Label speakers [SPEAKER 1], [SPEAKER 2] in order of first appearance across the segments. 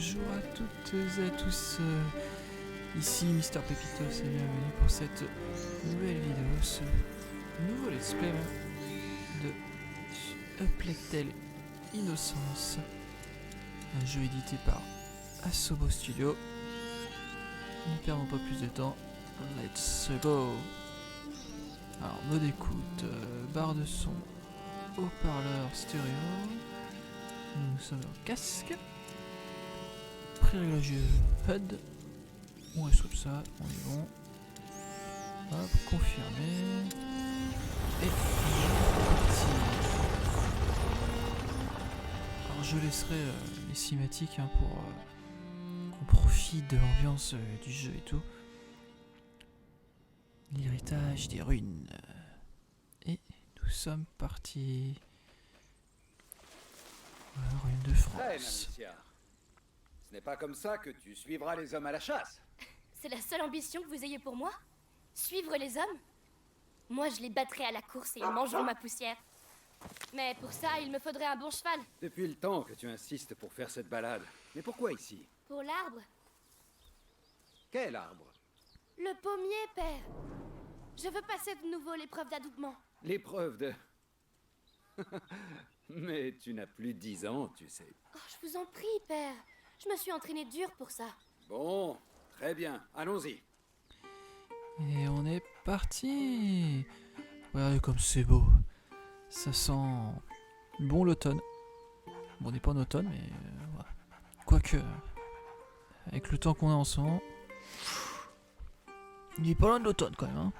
[SPEAKER 1] bonjour à toutes et à tous, ici Mister Pepitos et bienvenue pour cette nouvelle vidéo, ce nouveau let's play de A Plague Tale Innocence, un jeu édité par Asobo Studio. Ne perdons pas plus de temps, let's go. Alors mode écoute, barre de son, haut-parleur stéréo, nous sommes en casque. Préréglage HUD, on reste comme ça, on est bon. Hop, confirmer. Et parti. Alors je laisserai les cinématiques pour qu'on profite de l'ambiance du jeu et tout. L'héritage des ruines. Et nous sommes partis. Voilà, ruines de France.
[SPEAKER 2] Ce n'est pas comme ça que tu suivras les hommes à la chasse.
[SPEAKER 3] C'est la seule ambition que vous ayez pour moi? Suivre les hommes? Moi, je les battrai à la course et ils mangeront ma poussière. Mais pour ça, il me faudrait un bon cheval.
[SPEAKER 2] Depuis le temps que tu insistes pour faire cette balade. Mais pourquoi ici?
[SPEAKER 3] Pour l'arbre?
[SPEAKER 2] Quel arbre?
[SPEAKER 3] Le pommier, père. Je veux passer de nouveau l'épreuve d'adoubement.
[SPEAKER 2] L'épreuve de... Mais tu n'as plus 10 ans, tu sais.
[SPEAKER 3] Oh, je vous en prie, père. Je me suis entraîné dur pour ça.
[SPEAKER 2] Bon, très bien, allons-y.
[SPEAKER 1] Et on est parti. Regardez comme c'est beau. Ça sent bon l'automne. Bon, on n'est pas en automne, mais voilà. Quoique, avec le temps qu'on a en ce moment, il est pas loin de l'automne quand même. Hein.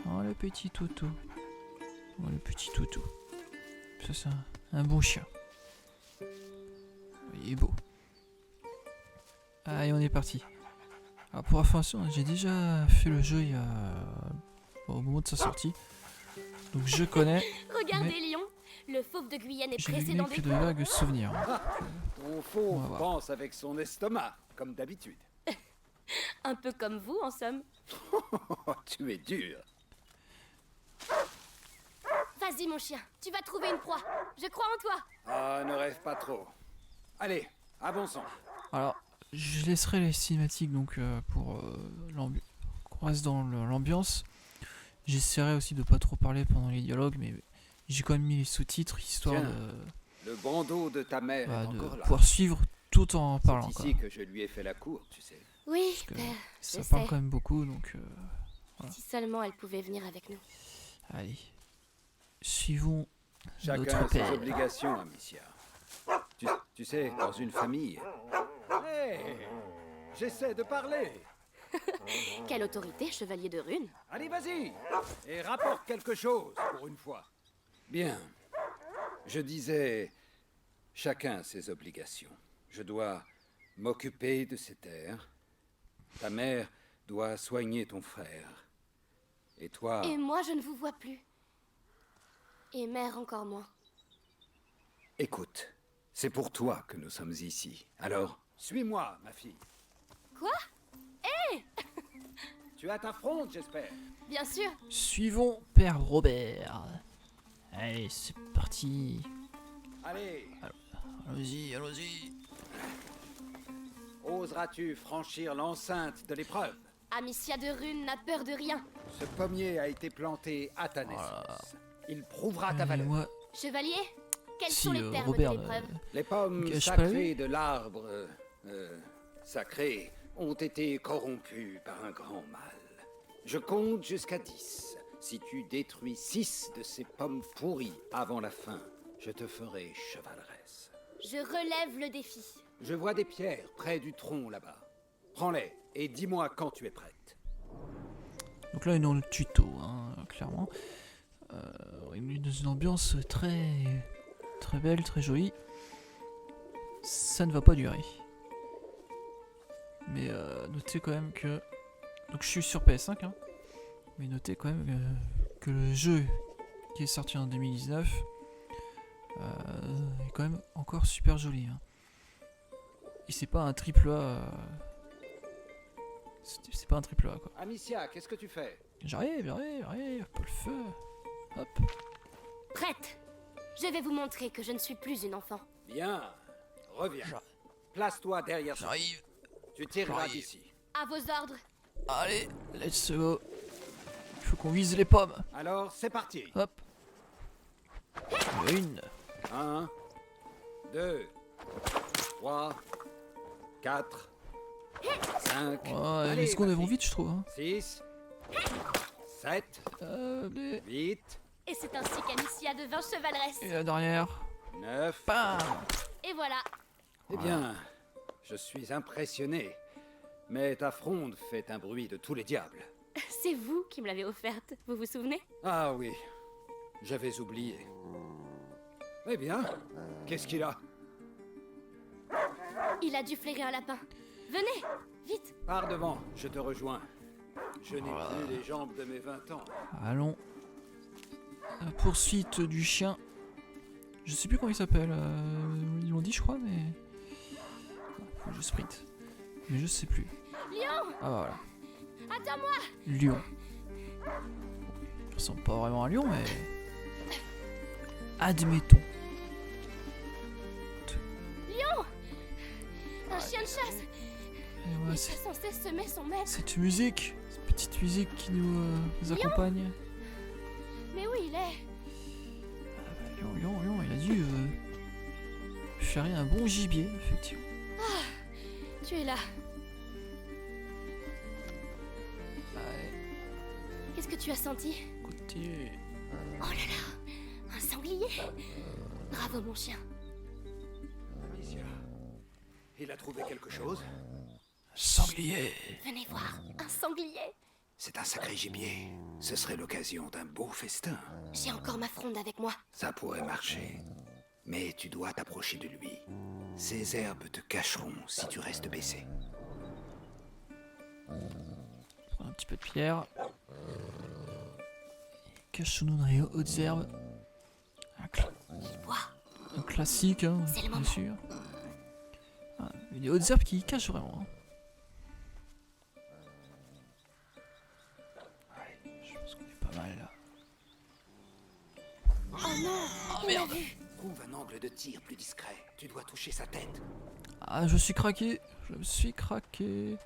[SPEAKER 1] Oh le petit toutou. Oh le petit toutou. Ça c'est un bon chien. Il est beau. Allez, on est parti. Alors pour information, j'ai déjà fait le jeu il y a... au moment de sa sortie. Donc je connais.
[SPEAKER 3] Regardez, Lion. Le fauve de Guyenne est
[SPEAKER 1] J'ai
[SPEAKER 3] pressé
[SPEAKER 1] n'ai
[SPEAKER 3] dans
[SPEAKER 1] que
[SPEAKER 3] des
[SPEAKER 1] de
[SPEAKER 3] coins.
[SPEAKER 1] vagues souvenirs.
[SPEAKER 2] Ton faux
[SPEAKER 1] On va voir.
[SPEAKER 2] pense avec son estomac, comme d'habitude.
[SPEAKER 3] Un peu comme vous, en somme.
[SPEAKER 2] Oh, tu es dur.
[SPEAKER 3] Vas-y, mon chien. Tu vas trouver une proie. Je crois en toi.
[SPEAKER 2] Ah, ne rêve pas trop. Allez, avançons.
[SPEAKER 1] Alors, je laisserai les cinématiques donc pour qu'on reste dans l'ambiance. J'essaierai aussi de pas trop parler pendant les dialogues, mais j'ai quand même mis les sous-titres histoire
[SPEAKER 2] Tiens,
[SPEAKER 1] de,
[SPEAKER 2] Le bandeau de ta mère est
[SPEAKER 1] de
[SPEAKER 2] encore là.
[SPEAKER 1] pouvoir suivre tout en parlant.
[SPEAKER 2] C'est
[SPEAKER 1] Quoi.
[SPEAKER 2] ici que je lui ai fait la cour, tu sais.
[SPEAKER 3] Oui,
[SPEAKER 1] Parce que
[SPEAKER 3] père.
[SPEAKER 1] ça
[SPEAKER 3] je
[SPEAKER 1] parle
[SPEAKER 3] sais.
[SPEAKER 1] quand même beaucoup, donc voilà.
[SPEAKER 3] Si seulement elle pouvait venir avec nous.
[SPEAKER 1] Allez, suivons
[SPEAKER 2] Chacun
[SPEAKER 1] notre
[SPEAKER 2] a ses
[SPEAKER 1] père.
[SPEAKER 2] obligations, Amicia. Tu sais, dans une famille... Hé, j'essaie de parler.
[SPEAKER 3] Quelle autorité, chevalier de rune.
[SPEAKER 2] Allez, vas-y. Et rapporte quelque chose, pour une fois. Bien. Je disais... Chacun a ses obligations. Je dois m'occuper de ces terres. Ta mère doit soigner ton frère. Et toi...
[SPEAKER 3] Et moi, je ne vous vois plus. Et mère encore moins.
[SPEAKER 2] Écoute, c'est pour toi que nous sommes ici. Alors, suis-moi, ma fille.
[SPEAKER 3] Quoi?
[SPEAKER 2] Tu as ta fronde, j'espère.
[SPEAKER 3] Bien sûr.
[SPEAKER 1] Suivons Père Robert. Allez, c'est parti.
[SPEAKER 2] Allez,
[SPEAKER 1] Allons-y, allons-y.
[SPEAKER 2] oseras-tu franchir l'enceinte de l'épreuve?
[SPEAKER 3] Amicia de rune n'a peur de rien.
[SPEAKER 2] Ce pommier a été planté à ta naissance. Il prouvera ta
[SPEAKER 1] Et
[SPEAKER 2] valeur.
[SPEAKER 1] moi,
[SPEAKER 3] Chevalier, quels
[SPEAKER 1] si
[SPEAKER 3] sont les termes
[SPEAKER 1] Robert,
[SPEAKER 3] de l'épreuve?
[SPEAKER 2] Les pommes
[SPEAKER 1] cache pas
[SPEAKER 2] sacrées
[SPEAKER 1] lui.
[SPEAKER 2] de l'arbre sacré ont été corrompues par un grand mal. Je compte jusqu'à 10. Si tu détruis 6 de ces pommes pourries avant la fin, je te ferai chevaleresse.
[SPEAKER 3] Je relève le défi.
[SPEAKER 2] Je vois des pierres près du tronc là-bas. Prends-les et dis-moi quand tu es prête.
[SPEAKER 1] donc là, on est dans le tuto, hein, clairement. Dans une ambiance très, très belle, très jolie. Ça ne va pas durer. Mais notez quand même que... Donc je suis sur PS5, hein. Mais notez quand même que le jeu qui est sorti en 2019 est quand même encore super joli. Hein. Et c'est pas un triple A... C'est pas un triple A, quoi.
[SPEAKER 2] Amicia, qu'est-ce que tu fais?
[SPEAKER 1] J'arrive, pas le feu. Hop.
[SPEAKER 3] Prête. Je vais vous montrer que je ne suis plus une enfant.
[SPEAKER 2] Bien, reviens. Place-toi derrière ce...
[SPEAKER 1] J'arrive.
[SPEAKER 2] Tu tireras
[SPEAKER 1] J'arrive.
[SPEAKER 2] d'ici.
[SPEAKER 3] À vos ordres.
[SPEAKER 1] Allez, let's go. Il faut qu'on vise les pommes.
[SPEAKER 2] Alors, c'est parti.
[SPEAKER 1] Hop. Une.
[SPEAKER 2] 1, 2, 3, 4, 5,
[SPEAKER 1] Oh, les secondes elles vont vite, je trouve. Hein.
[SPEAKER 2] 6, 7,
[SPEAKER 1] Mais...
[SPEAKER 2] 8,
[SPEAKER 3] Et c'est ainsi qu'Amicia devint chevaleresse.
[SPEAKER 1] Et la dernière.
[SPEAKER 2] 9.
[SPEAKER 1] Bam.
[SPEAKER 3] Et voilà.
[SPEAKER 2] Eh bien, je suis impressionné. Mais ta fronde fait un bruit de tous les diables.
[SPEAKER 3] C'est vous qui me l'avez offerte, vous vous souvenez?
[SPEAKER 2] Ah oui, j'avais oublié. Eh bien, qu'est-ce qu'il a?
[SPEAKER 3] Il a dû flairer un lapin. Venez, vite.
[SPEAKER 2] Pars devant, je te rejoins. Je n'ai plus les jambes de mes 20 ans.
[SPEAKER 1] Allons. La poursuite du chien. Je sais plus comment il s'appelle. Ils l'ont dit, je crois, mais. Faut que je sprint. Mais je sais plus.
[SPEAKER 3] Lion,
[SPEAKER 1] Ah bah voilà.
[SPEAKER 3] attends-moi.
[SPEAKER 1] Lion. Il ressemble pas vraiment à un lion, mais. Admettons.
[SPEAKER 3] Lion, un chien de chasse.
[SPEAKER 1] Et ouais,
[SPEAKER 3] Il
[SPEAKER 1] c'est
[SPEAKER 3] est censé semer son maître.
[SPEAKER 1] cette musique, cette petite musique qui nous accompagne.
[SPEAKER 3] Mais où il est?
[SPEAKER 1] Lion, il a dû faire un bon gibier, effectivement.
[SPEAKER 3] Tu es là.
[SPEAKER 1] Ouais,
[SPEAKER 3] Qu'est-ce que tu as senti?
[SPEAKER 1] écoutez.
[SPEAKER 3] Oh là là, un sanglier. Bravo mon chien.
[SPEAKER 2] Amicia, il a trouvé quelque chose?
[SPEAKER 1] Sanglier.
[SPEAKER 3] Venez voir, un sanglier.
[SPEAKER 2] C'est un sacré gibier. Ce serait l'occasion d'un beau festin.
[SPEAKER 3] J'ai encore ma fronde avec moi.
[SPEAKER 2] Ça pourrait marcher. Mais tu dois t'approcher de lui. Ces herbes te cacheront si tu restes baissé.
[SPEAKER 1] Prends un petit peu de pierre. Cachons-nous dans les hautes herbes.
[SPEAKER 3] Il boit.
[SPEAKER 1] Un classique, hein,
[SPEAKER 3] C'est le
[SPEAKER 1] bien
[SPEAKER 3] moment.
[SPEAKER 1] sûr. Ah, des hautes herbes qui cachent vraiment. Hein. Ouais, je pense qu'on est pas mal là.
[SPEAKER 3] Oh non, il m'a vu.
[SPEAKER 2] Trouve un angle de tir plus discret. Tu dois toucher sa tête.
[SPEAKER 1] Ah, je suis craqué. Je me suis craqué.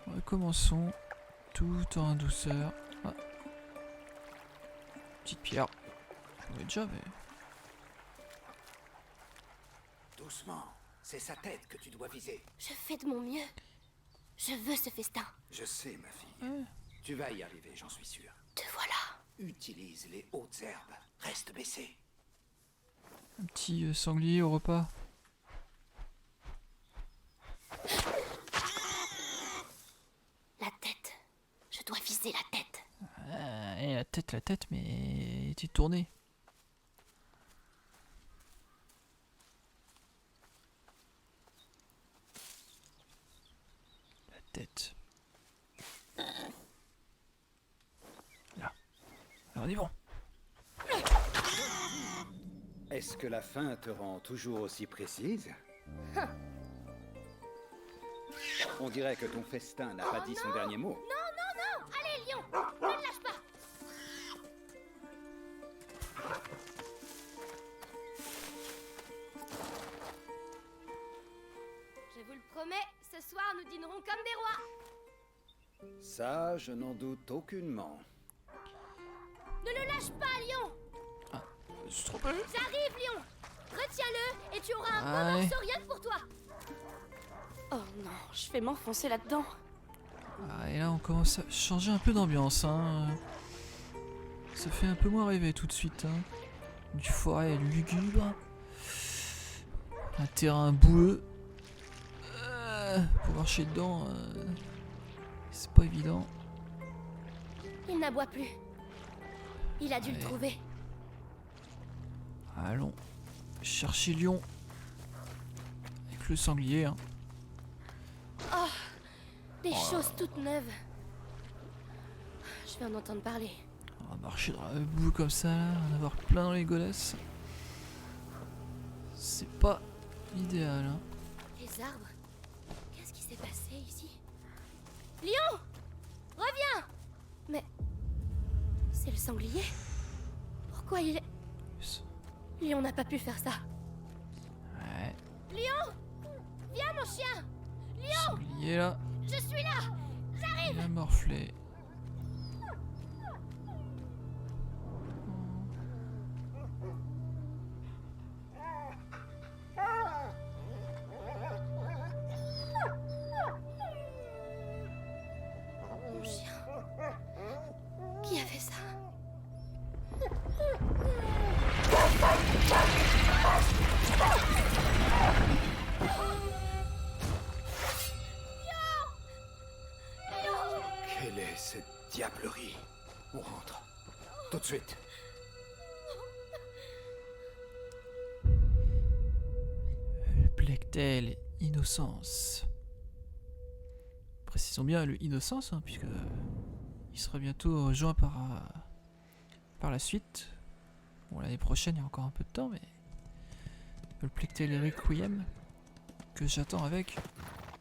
[SPEAKER 1] Recommençons. Tout en douceur. Ah. Petite pierre. Je l'avais déjà, mais...
[SPEAKER 2] Doucement. C'est sa tête que tu dois viser.
[SPEAKER 3] Je fais de mon mieux. Je veux ce festin.
[SPEAKER 2] Je sais, ma fille.
[SPEAKER 1] Ouais.
[SPEAKER 2] Tu vas y arriver, j'en suis sûr.
[SPEAKER 3] Te voilà.
[SPEAKER 2] Utilise les hautes herbes. Reste baissé.
[SPEAKER 1] Un petit sanglier au repas.
[SPEAKER 3] La tête. Je dois viser la tête.
[SPEAKER 1] Et la tête, mais elle était tournée. La tête. Là. Alors on est bon.
[SPEAKER 2] Est-ce que la faim te rend toujours aussi précise? On dirait que ton festin n'a pas dit son dernier mot.
[SPEAKER 3] Non, non, non. Allez, lion. Ne le lâche pas. Je vous le promets, ce soir nous dînerons comme des rois.
[SPEAKER 2] Ça, je n'en doute aucunement.
[SPEAKER 3] Ne le lâche pas, lion.
[SPEAKER 1] C'est trop peu.
[SPEAKER 3] J'arrive, lion. Retiens-le et tu auras un
[SPEAKER 1] Ouais.
[SPEAKER 3] bon morceau rien que pour toi. Oh non, je vais m'enfoncer là-dedans.
[SPEAKER 1] Ah, et là on commence à changer un peu d'ambiance. Hein. Ça fait un peu moins rêver tout de suite. Hein. Du forêt lugubre. Un terrain boueux. Pour marcher dedans, c'est pas évident.
[SPEAKER 3] Il n'aboie plus. Il a dû le
[SPEAKER 1] Ouais.
[SPEAKER 3] trouver.
[SPEAKER 1] Allons chercher Lion. Avec le sanglier. Hein.
[SPEAKER 3] Des choses toutes neuves. Je vais en entendre parler.
[SPEAKER 1] On va marcher dans la boue comme ça, là, en avoir plein dans les godasses. C'est pas idéal. Hein.
[SPEAKER 3] Les arbres. Qu'est-ce qui s'est passé ici? Lion! Reviens! Mais... c'est le sanglier? Pourquoi il est... Lion n'a pas pu faire ça.
[SPEAKER 1] Ouais.
[SPEAKER 3] Lion! Mon chien!
[SPEAKER 1] Sanglier là.
[SPEAKER 3] Je suis là!
[SPEAKER 1] Il a morflé.
[SPEAKER 3] Mon chien. Qui a fait ça?
[SPEAKER 2] Quelle est cette diablerie? On rentre. Tout de suite.
[SPEAKER 1] Plectel, innocence. Précisons bien le innocence, hein, puisque il sera bientôt rejoint par la suite. Bon, l'année prochaine, il y a encore un peu de temps, mais le Plectel Requiem que j'attends avec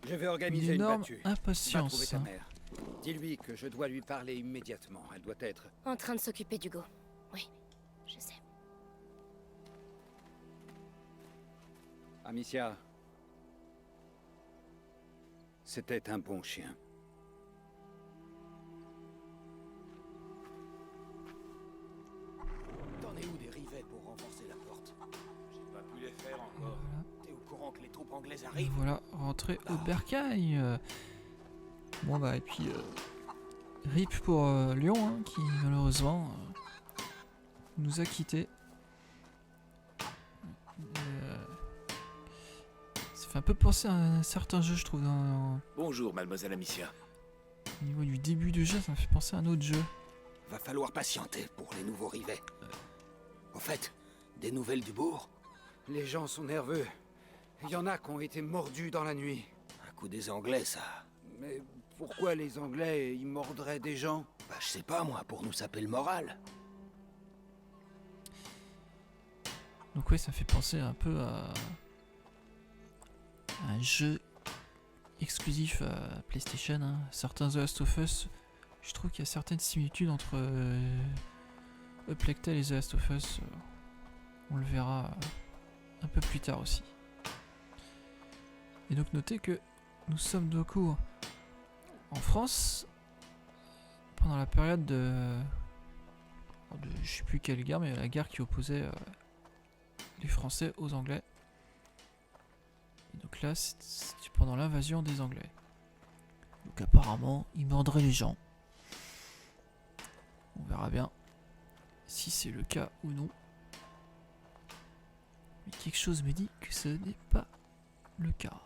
[SPEAKER 2] Je vais
[SPEAKER 1] une
[SPEAKER 2] organiser une
[SPEAKER 1] énorme
[SPEAKER 2] battue. Va trouver
[SPEAKER 1] impatience.
[SPEAKER 2] ta mère. Dis-lui que je dois lui parler immédiatement. Elle doit être...
[SPEAKER 3] En train de s'occuper d'Hugo. Oui, je sais.
[SPEAKER 2] Amicia. C'était un bon chien.
[SPEAKER 4] T'en es où des rivets pour renforcer la porte?
[SPEAKER 5] J'ai pas pu les faire encore.
[SPEAKER 4] T'es au courant que les troupes anglaises
[SPEAKER 1] Et
[SPEAKER 4] arrivent?
[SPEAKER 1] voilà, rentré au bercail. Bon bah, et puis RIP pour Lyon, hein, qui malheureusement nous a quittés. Ça fait un peu penser à un certain jeu, je trouve,
[SPEAKER 4] Bonjour, mademoiselle Amicia.
[SPEAKER 1] au niveau du début du jeu, ça me fait penser à un autre jeu.
[SPEAKER 4] Va falloir patienter pour les nouveaux rivets. Au fait, des nouvelles du bourg?
[SPEAKER 2] Les gens sont nerveux. Il y en a qui ont été mordus dans la nuit.
[SPEAKER 4] Un coup des Anglais, ça.
[SPEAKER 2] Mais pourquoi les Anglais, ils mordraient des gens?
[SPEAKER 4] Bah, je sais pas, moi, pour nous saper le moral.
[SPEAKER 1] Donc oui, ça fait penser un peu à un jeu exclusif à PlayStation, hein. Certains The Last of Us, je trouve qu'il y a certaines similitudes entre A Plague Tale et The Last of Us. On le verra un peu plus tard aussi. Et donc notez que nous sommes de cours en France pendant la période de je sais plus quelle guerre, mais la guerre qui opposait les Français aux Anglais. Et donc là, c'était pendant l'invasion des Anglais. Donc apparemment, ils mordraient les gens. On verra bien si c'est le cas ou non. Mais quelque chose me dit que ce n'est pas le cas.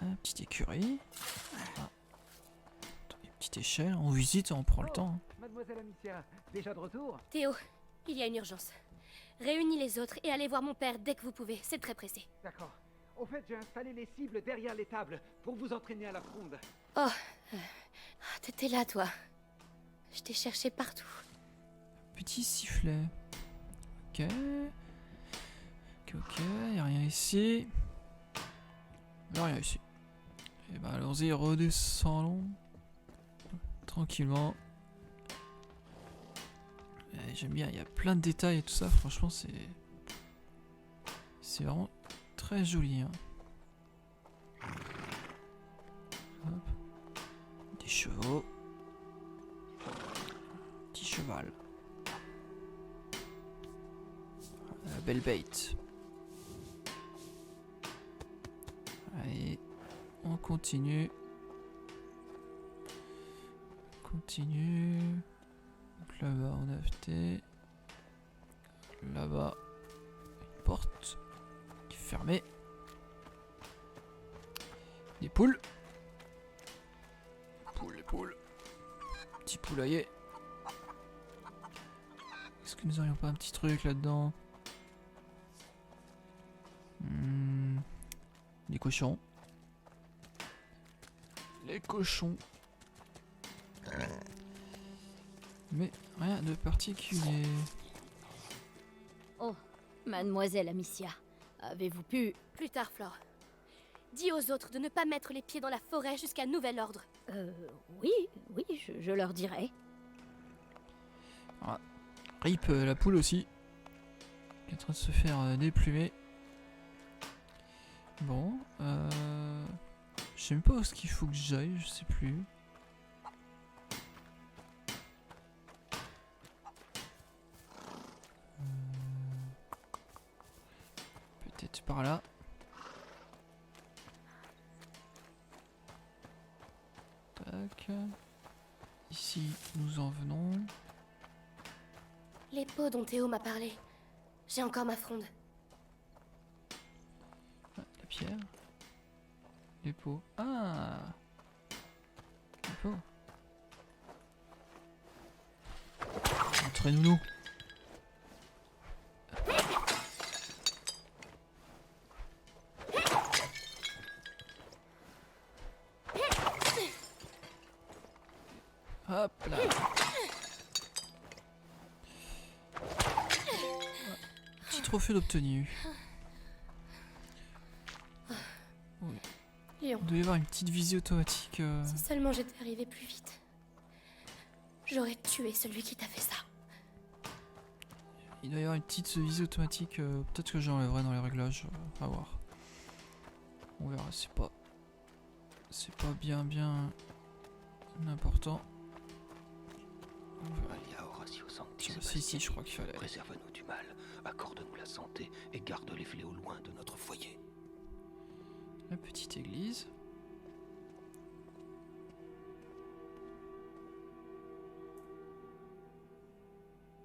[SPEAKER 1] Voilà, petite écurie. Ah. Attends, une petite échelle. On visite, on prend le temps, hein.
[SPEAKER 2] Mademoiselle Amicia, déjà de retour?
[SPEAKER 3] Théo, il y a une urgence. Réunis les autres et allez voir mon père dès que vous pouvez. C'est très pressé.
[SPEAKER 6] D'accord. Au fait, j'ai installé les cibles derrière les tables pour vous entraîner à la fronde.
[SPEAKER 3] Oh, t'étais là, toi. Je t'ai cherché partout.
[SPEAKER 1] Petit sifflet. Ok. Ok, y'a rien ici. Y'a rien ici. Et bah allons-y, redescendons. Tranquillement. J'aime bien, il y a plein de détails et tout ça, franchement c'est vraiment très joli, hein. Hop. Des chevaux. Petit cheval. La belle bête. Allez, on continue. Continue. Donc là-bas on a acheté. Là-bas, une porte qui est fermée. Des poules. Les poules. Petit poulailler. Est-ce que nous n'aurions pas un petit truc là-dedans? Les cochons. Les cochons. Mais rien de particulier.
[SPEAKER 7] Oh, mademoiselle Amicia, avez-vous pu...
[SPEAKER 3] Plus tard, Flore. Dis aux autres de ne pas mettre les pieds dans la forêt jusqu'à nouvel ordre.
[SPEAKER 7] Oui, je leur dirai.
[SPEAKER 1] Voilà. Rip la poule aussi. Qui est en train de se faire déplumer. Bon, je sais même pas où est-ce qu'il faut que j'aille, je sais plus. Peut-être par là. Tac. Ici, nous en venons.
[SPEAKER 3] Les pots dont Théo m'a parlé. J'ai encore ma fronde.
[SPEAKER 1] Ah, la pierre. Les pots. Ah, les pots. Montrez-nous-nous. Hop là. Petit trophée d'obtenu. Oui.
[SPEAKER 3] Léon,
[SPEAKER 1] Il doit y avoir une petite visée automatique.
[SPEAKER 3] si seulement j'étais arrivé plus vite. J'aurais tué celui qui t'a fait ça.
[SPEAKER 1] Il doit y avoir une petite visée automatique. Peut-être que j'enlèverai dans les réglages. À voir. On verra. C'est pas bien important. On verra.
[SPEAKER 4] Alia Horatio Sancti
[SPEAKER 1] Tiens, c'est ici, je crois qu'il fallait.
[SPEAKER 4] Préserve-nous du mal, accorde-nous la santé et garde les fléaux loin de notre foyer.
[SPEAKER 1] La petite église.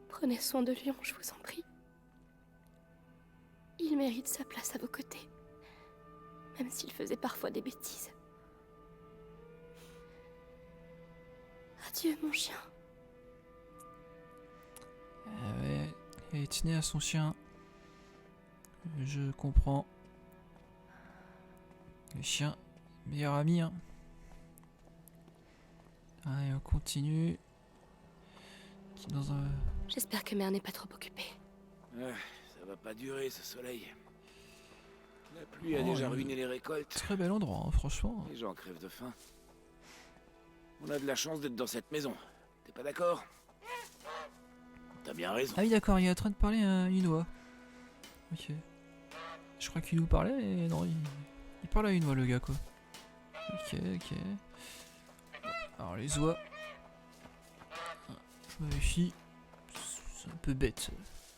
[SPEAKER 3] Prenez soin de Léon, je vous en prie. Il mérite sa place à vos côtés. Même s'il faisait parfois des bêtises. Adieu, mon chien.
[SPEAKER 1] Ouais, elle est tenue à son chien. Je comprends. Le chien, meilleur ami. Hein. Allez, on continue. Dans un...
[SPEAKER 3] J'espère que Mère n'est pas trop occupée.
[SPEAKER 5] Ça va pas durer ce soleil. La pluie a
[SPEAKER 1] Oh,
[SPEAKER 5] déjà ruiné les récoltes.
[SPEAKER 1] Très bel endroit, hein, franchement.
[SPEAKER 5] Les gens crèvent de faim. On a de la chance d'être dans cette maison. T'es pas d'accord? T'as bien raison.
[SPEAKER 1] Ah oui, d'accord, il est en train de parler à une oie. Ok. Je crois qu'il nous parlait, et non, il parle à une oie, le gars, quoi. Ok. Alors, les oies. Je me méfie. C'est un peu bête.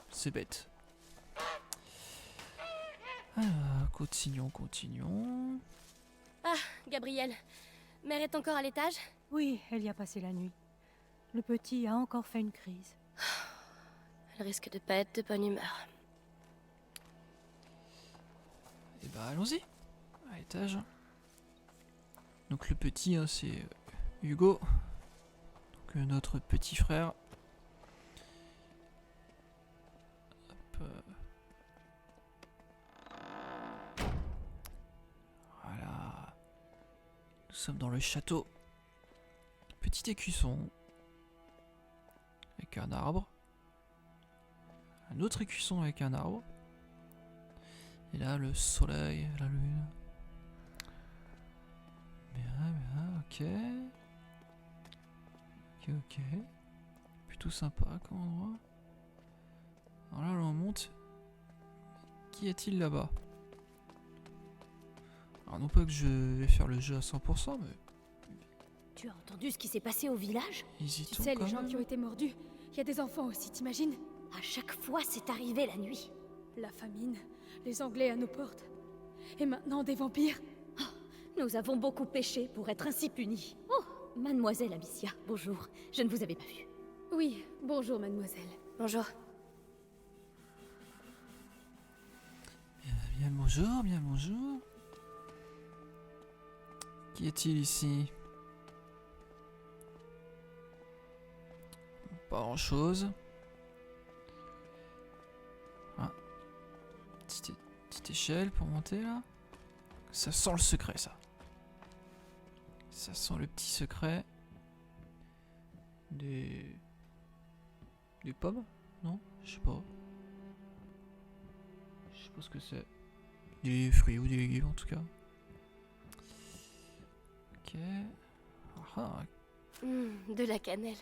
[SPEAKER 1] C'est bête. Alors, continuons.
[SPEAKER 3] Ah, Gabriel. Mère est encore à l'étage?
[SPEAKER 8] Oui, elle y a passé la nuit. Le petit a encore fait une crise.
[SPEAKER 3] Elle risque de pas être de bonne humeur.
[SPEAKER 1] Et bah, allons-y. À l'étage. Donc, le petit, hein, c'est Hugo. Donc, notre petit frère. Hop. Voilà. Nous sommes dans le château. Petit écusson. Avec un arbre. Un autre écusson avec un arbre. Et là, le soleil, la lune. Bien, ok. Plutôt sympa comme endroit. Alors là, on monte. Qu'y a-t-il là-bas? Alors non pas que je vais faire le jeu à 100%, mais
[SPEAKER 7] Tu as entendu ce qui s'est passé au village?
[SPEAKER 1] hésitons
[SPEAKER 9] Tu sais,
[SPEAKER 1] quand
[SPEAKER 9] les gens
[SPEAKER 1] même.
[SPEAKER 9] qui ont été mordus, il y a des enfants aussi, t'imagines?
[SPEAKER 7] À chaque fois, c'est arrivé la nuit.
[SPEAKER 9] La famine, les Anglais à nos portes. Et maintenant, des vampires.
[SPEAKER 7] Nous avons beaucoup péché pour être ainsi punis. Oh, mademoiselle Amicia, bonjour. Je ne vous avais pas vu.
[SPEAKER 9] Oui, bonjour, mademoiselle.
[SPEAKER 3] Bonjour.
[SPEAKER 1] Bien le bonjour. Qu'y a-t-il ici? Pas grand chose. Ah. Petite échelle pour monter là. Ça sent le secret, ça. Ça sent le petit secret. Des pommes? Non? Je sais pas. Je sais pas ce que c'est. Des fruits ou des légumes en tout cas. Ok. Ah,
[SPEAKER 3] De la cannelle.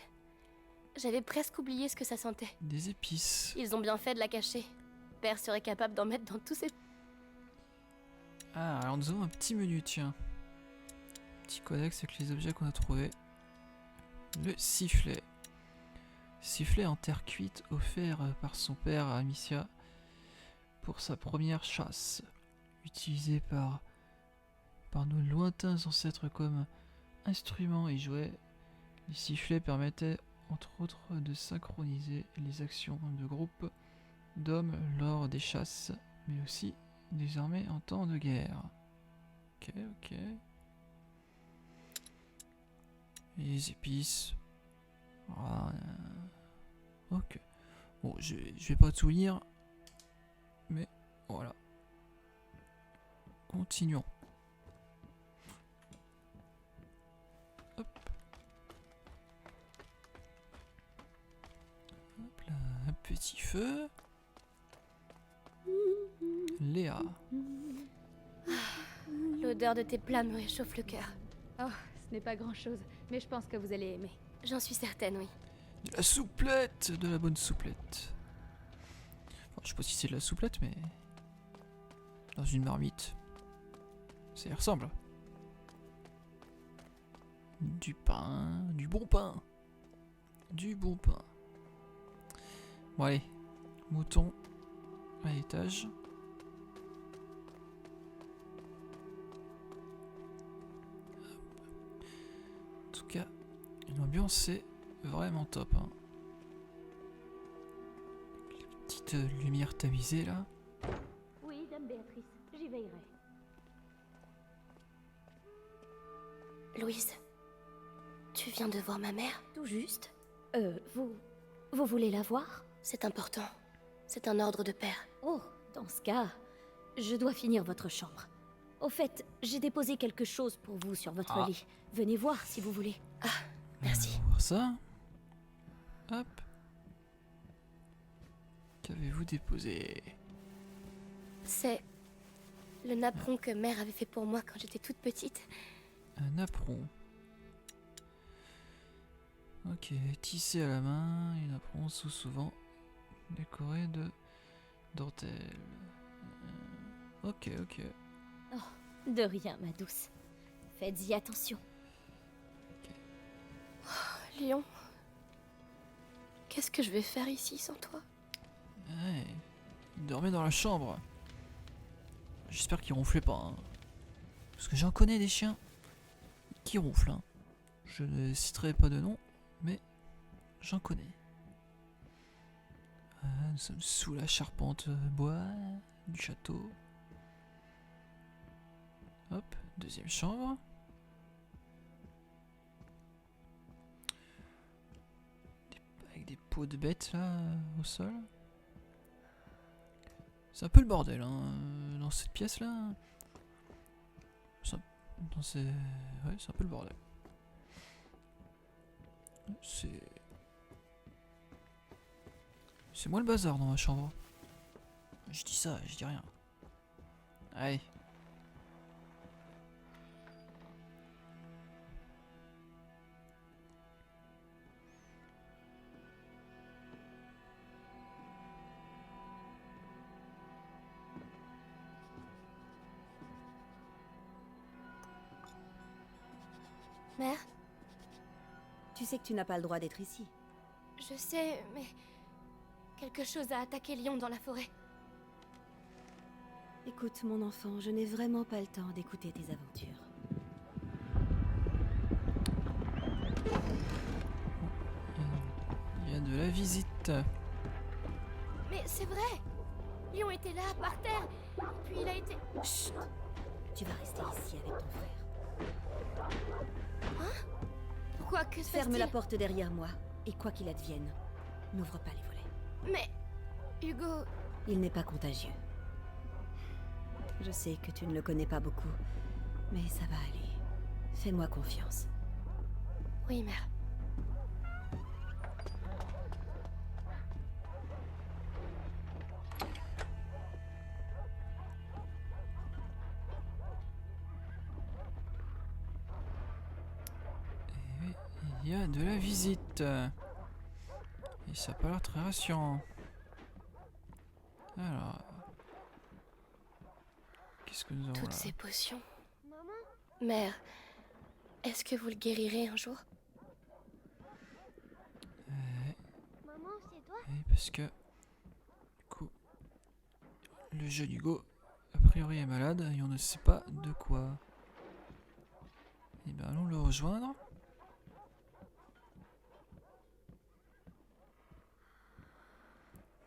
[SPEAKER 3] J'avais presque oublié ce que ça sentait.
[SPEAKER 1] des épices.
[SPEAKER 3] Ils ont bien fait de la cacher. père serait capable d'en mettre dans tous ses...
[SPEAKER 1] Ah, alors nous avons un petit menu, tiens. Petit codex avec les objets qu'on a trouvés. Le sifflet. Sifflet en terre cuite offert par son père à Amicia pour sa première chasse. Utilisé par nos lointains ancêtres comme instrument et jouet, les sifflets permettaient entre autres de synchroniser les actions de groupe d'hommes lors des chasses, mais aussi des armées en temps de guerre. Ok, ok. Et les épices. Voilà. Ok. Bon, je vais pas tout lire, mais voilà. Continuons. Hop. Hop là, un petit feu. Léa.
[SPEAKER 3] L'odeur de tes plats me réchauffe le cœur.
[SPEAKER 9] Oh, ce n'est pas grand-chose, mais je pense que vous allez aimer.
[SPEAKER 3] J'en suis certaine, oui.
[SPEAKER 1] De la souplette, de la bonne souplette. Enfin, je sais pas si c'est de la souplette, mais dans une marmite, ça y ressemble. Du pain, du bon pain, du bon pain. Bon allez, mouton à l'étage. En tout cas, l'ambiance est vraiment top. Hein. Les petites lumières tamisées là.
[SPEAKER 7] Oui, dame Béatrice, j'y veillerai.
[SPEAKER 3] Louise, tu viens de voir ma mère?
[SPEAKER 7] Tout juste. Vous voulez la voir?
[SPEAKER 3] C'est important. C'est un ordre de père.
[SPEAKER 7] Oh, dans ce cas, je dois finir votre chambre. Au fait, j'ai déposé quelque chose pour vous sur votre lit. Venez voir si vous voulez.
[SPEAKER 3] Ah, merci.
[SPEAKER 1] On va voir ça. Hop. Qu'avez-vous déposé?
[SPEAKER 3] C'est le napperon que mère avait fait pour moi quand j'étais toute petite.
[SPEAKER 1] Un napperon. Ok, tissé à la main, un napperon souvent décoré de dentelle. Ok, ok.
[SPEAKER 7] Oh, de rien, ma douce. Faites-y attention.
[SPEAKER 3] Léon, qu'est-ce que je vais faire ici sans toi?
[SPEAKER 1] Ouais, il dormait dans la chambre. J'espère qu'il ronflait pas. Hein. Parce que j'en connais des chiens qui ronflent. Hein. Je ne citerai pas de nom, mais j'en connais. Nous sommes sous la charpente bois du château. Hop, deuxième chambre. Avec des peaux de bêtes là au sol. C'est un peu le bordel hein, dans cette pièce là. C'est un peu le bordel. C'est moi le bazar dans ma chambre. Je dis ça, je dis rien. Allez.
[SPEAKER 3] Mère,
[SPEAKER 10] Tu sais que tu n'as pas le droit d'être ici.
[SPEAKER 3] je sais, mais... quelque chose a attaqué Léon dans la forêt.
[SPEAKER 10] Écoute, mon enfant, je n'ai vraiment pas le temps d'écouter tes aventures.
[SPEAKER 1] Il y a de la visite.
[SPEAKER 3] Mais c'est vrai! Léon était là, par terre, puis il a été...
[SPEAKER 10] Chut! Tu vas rester ici avec ton frère.
[SPEAKER 3] Hein? Pourquoi? Que se passe-t-il?
[SPEAKER 10] Ferme la porte derrière moi, et quoi qu'il advienne, n'ouvre pas les volets.
[SPEAKER 3] Mais... Hugo...
[SPEAKER 10] Il n'est pas contagieux. Je sais que tu ne le connais pas beaucoup, mais ça va aller. Fais-moi confiance.
[SPEAKER 3] Oui, mère.
[SPEAKER 1] Il y a de la visite. Et ça n'a pas l'air très rassurant. Alors... Qu'est-ce que nous avons
[SPEAKER 3] Toutes
[SPEAKER 1] là?
[SPEAKER 3] ces potions. Mère, est-ce que vous le guérirez un jour?
[SPEAKER 1] Oui, parce que... Du coup... Le jeune Hugo, a priori, est malade et on ne sait pas de quoi. Eh bien, allons le rejoindre.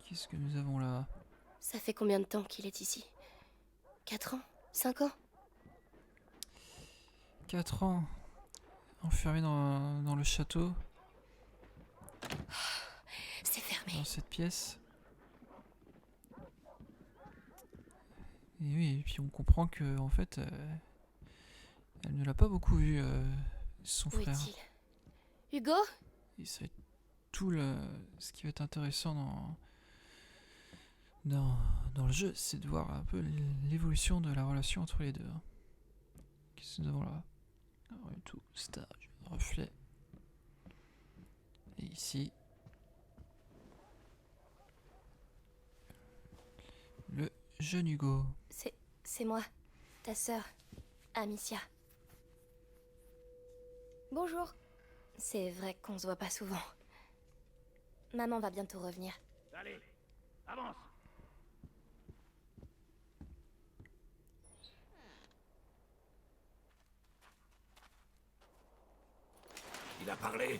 [SPEAKER 1] Qu'est-ce que nous avons là?
[SPEAKER 3] Ça fait combien de temps qu'il est ici? 4 ans? 5 ans?
[SPEAKER 1] 4 ans. Enfermé dans le château.
[SPEAKER 3] C'est fermé.
[SPEAKER 1] Dans cette pièce. Et oui, et puis on comprend que en fait, elle ne l'a pas beaucoup vu, son
[SPEAKER 3] Où
[SPEAKER 1] frère.
[SPEAKER 3] est-il? Hugo?
[SPEAKER 1] Et c'est tout ce qui va être intéressant dans le jeu, c'est de voir un peu l'évolution de la relation entre les deux. Hein. Qu'est-ce que nous avons là? Alors, tout, stage, reflet. Et ici, le jeune Hugo.
[SPEAKER 3] C'est moi, ta sœur, Amicia. Bonjour. C'est vrai qu'on se voit pas souvent. Maman va bientôt revenir.
[SPEAKER 5] Allez, avance. Il a parlé?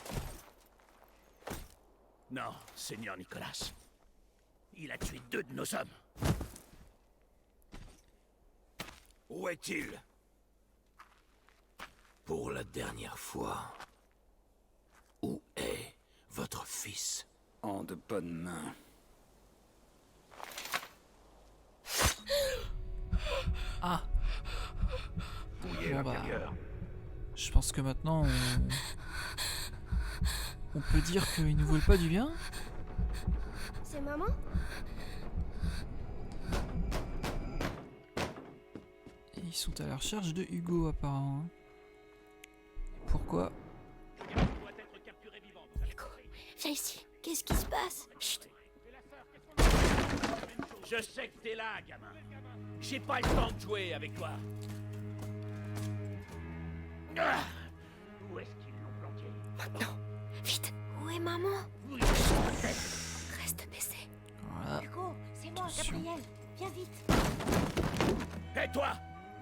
[SPEAKER 5] Non, Seigneur Nicolas. Il a tué 2 de nos hommes. Où est-il? Pour la dernière fois, où est votre fils?
[SPEAKER 2] En de bonnes mains.
[SPEAKER 1] Ah!
[SPEAKER 5] Fouillez
[SPEAKER 1] Bon, bah,
[SPEAKER 5] l'intérieur.
[SPEAKER 1] je pense que maintenant, on peut dire qu'ils ne veulent pas du bien.
[SPEAKER 3] C'est maman?
[SPEAKER 1] Et ils sont à la recherche de Hugo, apparemment. Et pourquoi?
[SPEAKER 3] Hugo, viens ici. Qu'est-ce qui se passe? Chut.
[SPEAKER 5] Je sais que t'es là, gamin. J'ai pas le temps de jouer avec toi. Ah, où est-ce qu'ils l'ont planqué?
[SPEAKER 3] Maintenant, vite. Où est maman? Reste baissé.
[SPEAKER 1] Voilà.
[SPEAKER 7] Hugo, c'est moi,
[SPEAKER 1] Attention.
[SPEAKER 7] Gabriel. Viens vite.
[SPEAKER 5] Hé toi,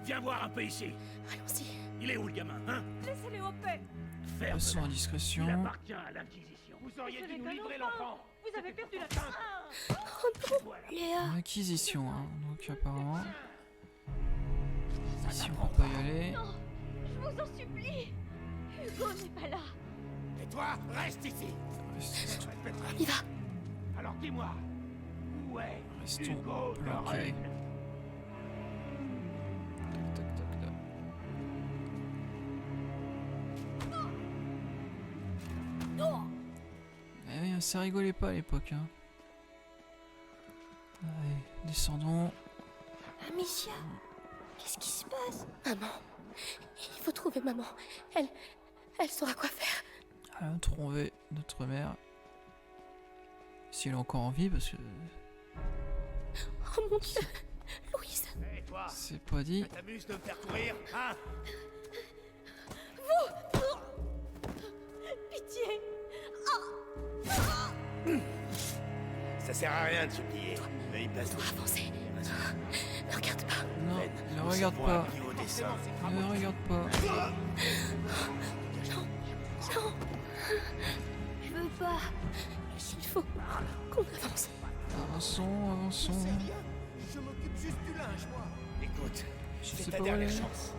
[SPEAKER 5] viens voir un peu ici.
[SPEAKER 3] Allons-y.
[SPEAKER 5] Il est où le gamin, hein?
[SPEAKER 8] Laissez-les en paix.
[SPEAKER 5] Ferme.
[SPEAKER 1] Passons à
[SPEAKER 5] Il
[SPEAKER 1] discrétion.
[SPEAKER 5] appartient à l'Inquisition. Vous auriez dû nous livrer l'enfant.
[SPEAKER 8] Vous avez perdu la
[SPEAKER 3] Oh non, Léa.
[SPEAKER 1] L'acquisition, hein. Donc apparemment. Ici on peut pas y aller.
[SPEAKER 9] Je vous en supplie. Hugo n'est pas là.
[SPEAKER 5] Et toi, reste ici.
[SPEAKER 1] Restons,
[SPEAKER 3] On y va.
[SPEAKER 5] Alors dis-moi, où est
[SPEAKER 1] restons
[SPEAKER 5] Hugo le
[SPEAKER 1] bloqués.
[SPEAKER 5] reine?
[SPEAKER 1] Tac, tac, tac, tac. Eh oui, ça rigolait pas à l'époque. Hein. Allez, descendons.
[SPEAKER 3] Amicia, qu'est-ce qui se passe? Maman, il faut trouver maman. Elle saura quoi faire.
[SPEAKER 1] Allons trouver notre mère. Si elle est encore en vie, parce que
[SPEAKER 3] Oh mon Dieu, Louise.
[SPEAKER 5] Et toi,
[SPEAKER 1] c'est pas dit.
[SPEAKER 5] ça t'amuse de me faire courir, hein?
[SPEAKER 9] Pitié.
[SPEAKER 5] Ça sert à rien de se plier, mais il passe tout.
[SPEAKER 3] Avancez. Ne regarde pas.
[SPEAKER 1] Non, ne regarde pas.
[SPEAKER 5] Au dessin.
[SPEAKER 1] Ne regarde pas.
[SPEAKER 3] Non. Je veux pas. Il faut qu'on avance.
[SPEAKER 1] Avançons, avançons.
[SPEAKER 5] Je m'occupe juste du linge, moi. Écoute,
[SPEAKER 1] Je
[SPEAKER 5] c'est
[SPEAKER 1] sais
[SPEAKER 5] ta
[SPEAKER 1] pas où
[SPEAKER 5] dernière
[SPEAKER 1] aller.
[SPEAKER 5] chance.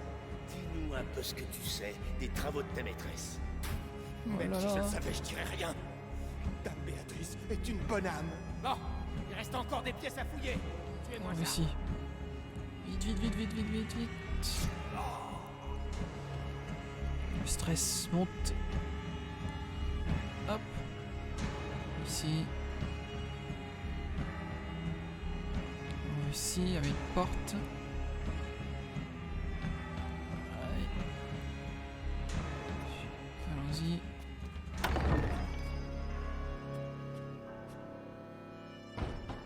[SPEAKER 5] Dis-nous un peu ce que tu sais des travaux de ta maîtresse.
[SPEAKER 1] Oh
[SPEAKER 5] Même
[SPEAKER 1] là
[SPEAKER 5] si je
[SPEAKER 1] là.
[SPEAKER 5] le savais, je dirais rien.
[SPEAKER 11] Dame Béatrice est une bonne âme.
[SPEAKER 5] Bon, il reste encore des pièces à fouiller. Tuez-moi
[SPEAKER 1] Mais
[SPEAKER 5] ça.
[SPEAKER 1] si. Vite, vite, vite, vite, vite, vite, vite. Le stress monte. Hop. Ici. Ici, il y avait une porte. Allez. Allons-y.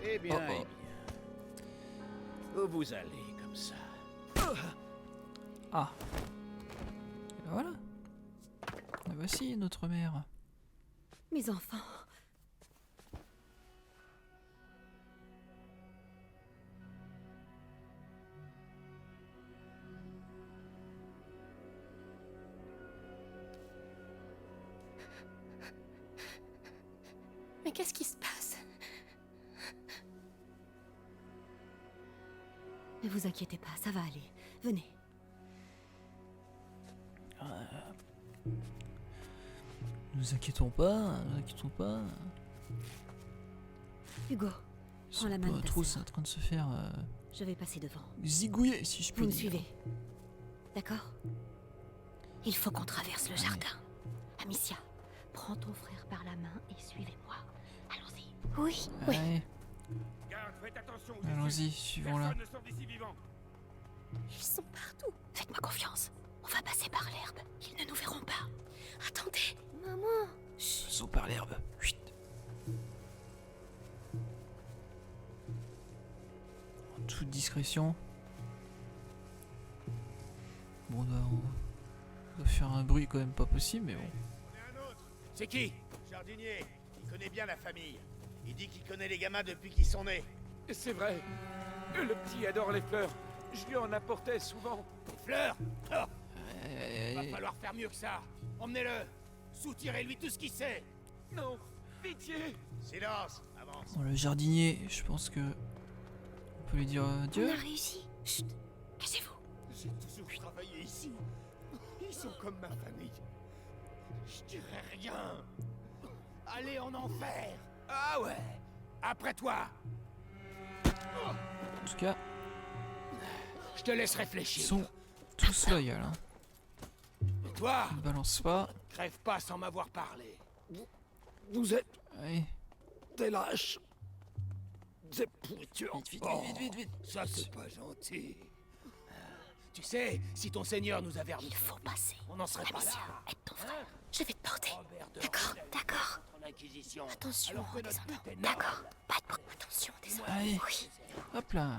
[SPEAKER 2] Eh bien,
[SPEAKER 1] Oh, oh.
[SPEAKER 2] eh bien.
[SPEAKER 5] Où vous allez comme ça?
[SPEAKER 1] Ah. Et ben voilà. La voici, notre mère.
[SPEAKER 10] Mes enfants.
[SPEAKER 3] Mais qu'est-ce qui se passe?
[SPEAKER 10] Ne vous inquiétez pas, ça va aller. Venez.
[SPEAKER 1] Nous inquiétons pas, nous inquiétons pas.
[SPEAKER 10] Hugo,
[SPEAKER 1] Ils
[SPEAKER 10] prends la
[SPEAKER 1] sont
[SPEAKER 10] main de
[SPEAKER 1] pas
[SPEAKER 10] ta
[SPEAKER 1] trop
[SPEAKER 10] sœur.
[SPEAKER 1] en train de se faire
[SPEAKER 10] Je vais passer devant.
[SPEAKER 1] zigouiller, si je
[SPEAKER 10] Vous
[SPEAKER 1] puis
[SPEAKER 10] me
[SPEAKER 1] dire.
[SPEAKER 10] suivez. D'accord? Il faut qu'on traverse le jardin. Amicia, prends ton frère par la main et suivez-moi. Allons-y. Oui, oui.
[SPEAKER 1] Allez,
[SPEAKER 11] Garde, faites attention.
[SPEAKER 1] allons-y, suivons-la.
[SPEAKER 11] Personne ne sort d'ici vivant.
[SPEAKER 3] Ils sont partout.
[SPEAKER 10] Faites-moi confiance. On va passer par l'herbe. Ils ne nous verront pas.
[SPEAKER 3] Attendez.
[SPEAKER 10] Maman.
[SPEAKER 1] Passons par l'herbe. Chut. En toute discrétion. Bon, on doit faire un bruit quand même pas possible, mais bon.
[SPEAKER 11] On est un autre.
[SPEAKER 5] C'est qui?
[SPEAKER 11] Jardinier. Il connaît bien la famille. Il dit qu'il connaît les gamins depuis qu'ils sont nés.
[SPEAKER 6] C'est vrai. Le petit adore les fleurs. Je lui en apportais souvent.
[SPEAKER 11] Des fleurs? Oh,
[SPEAKER 1] Euh,
[SPEAKER 11] va falloir faire mieux que ça. Emmenez-le. Soutirez-lui tout ce qu'il sait.
[SPEAKER 6] Non, pitié.
[SPEAKER 11] Silence. Avance.
[SPEAKER 1] Bon, le jardinier, je pense que on peut lui dire adieu.
[SPEAKER 10] On a réussi. Chut. Cachez-vous.
[SPEAKER 11] J'ai toujours travaillé ici. Ils sont comme ma famille. Je dirais rien. Allez en enfer. Ah ouais. Après toi.
[SPEAKER 1] En tout cas,
[SPEAKER 11] Je te laisse
[SPEAKER 1] ils
[SPEAKER 11] réfléchir.
[SPEAKER 1] sont tous loyaux. Hein.
[SPEAKER 11] Et toi,
[SPEAKER 1] Ils ne balancent pas.
[SPEAKER 11] crève pas sans m'avoir parlé. Vous êtes
[SPEAKER 1] Allez,
[SPEAKER 11] des lâches. Des pourritures.
[SPEAKER 1] vite, vite,
[SPEAKER 11] Oh,
[SPEAKER 1] vite, vite, vite.
[SPEAKER 11] Ça, c'est pas gentil. Tu sais, si ton seigneur nous avait remis,
[SPEAKER 10] Il faut passer.
[SPEAKER 11] on n'en serait pas
[SPEAKER 10] Amicia,
[SPEAKER 11] là.
[SPEAKER 10] aide ton frère.
[SPEAKER 3] Je vais te porter.
[SPEAKER 11] Robert de
[SPEAKER 3] D'accord,
[SPEAKER 11] Rodin
[SPEAKER 3] d'accord.
[SPEAKER 11] contre l'Inquisition.
[SPEAKER 3] Attention,
[SPEAKER 11] Alors que notre
[SPEAKER 3] descendant.
[SPEAKER 11] but est noble.
[SPEAKER 3] D'accord. Pas de bruit. Attention, descendant.
[SPEAKER 1] Allez,
[SPEAKER 3] Oui.
[SPEAKER 1] hop là.